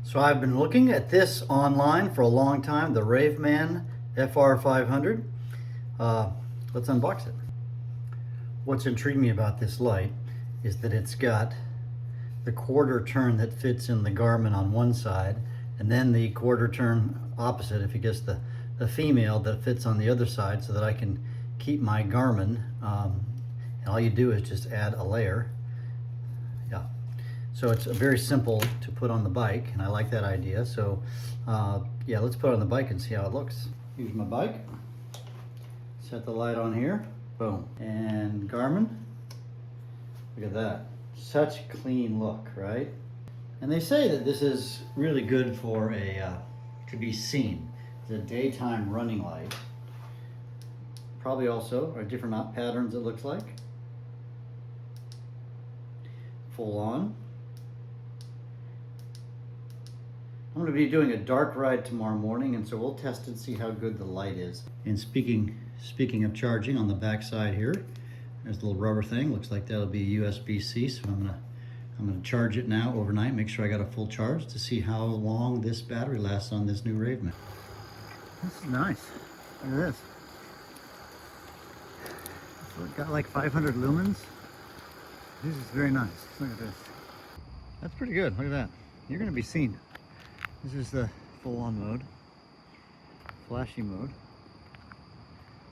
So I've been looking at this online for a long time, the Raveman FR500. Let's unbox it. What's intrigued me about this light is that it's got the quarter turn that fits in the Garmin on one side, and then the quarter turn opposite, if you guess the female, that fits on the other side, so that I can keep my Garmin. And all you do is just add a layer. Yeah. So it's very simple to put on the bike, and I like that idea. So yeah, let's put it on the bike and see how it looks. Here's my bike. Set the light on here. Boom. And Garmin. Look at that. Such clean look, right? And they say that this is really good for to be seen. It's a daytime running light. Probably also are different patterns, it looks like. Full on. I'm going to be doing a dark ride tomorrow morning, and so we'll test it and see how good the light is. And speaking of charging, on the back side here, there's a little rubber thing. Looks like that'll be USB-C, so I'm gonna charge it now overnight, make sure I got a full charge to see how long this battery lasts on this new Raveman. This is nice. Look at this. So it got like 500 lumens. This is very nice. Look at this. That's pretty good. Look at that. You're gonna be seen. This is the full-on mode, flashy mode.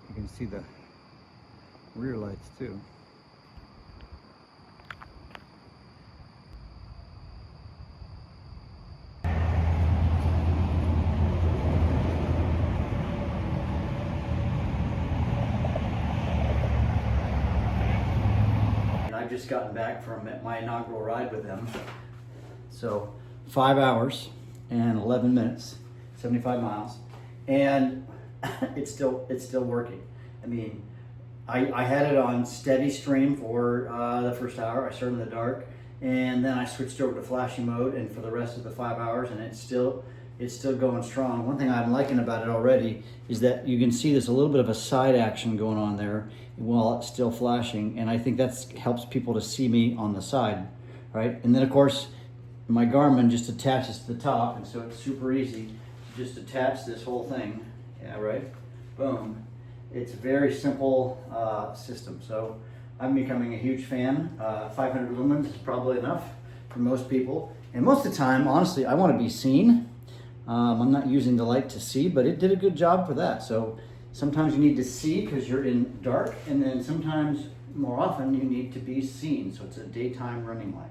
You can see the rear lights too. And I've just gotten back from my inaugural ride with them. So 5 hours and 11 minutes, 75 miles, and it's still working. I mean, I had it on steady stream for the first hour. I started in the dark, and then I switched over to flashy mode, and for the rest of the 5 hours, and it's still going strong. One thing I'm liking about it already is that you can see there's a little bit of a side action going on there while it's still flashing, and I think that helps people to see me on the side, right? And then of course, my Garmin just attaches to the top, and so it's super easy to just attach this whole thing. Yeah, right? Boom. It's a very simple system. So I'm becoming a huge fan. 500 lumens is probably enough for most people. And most of the time, honestly, I want to be seen. I'm not using the light to see, but it did a good job for that. So sometimes you need to see because you're in dark, and then sometimes, more often, you need to be seen. So it's a daytime running light.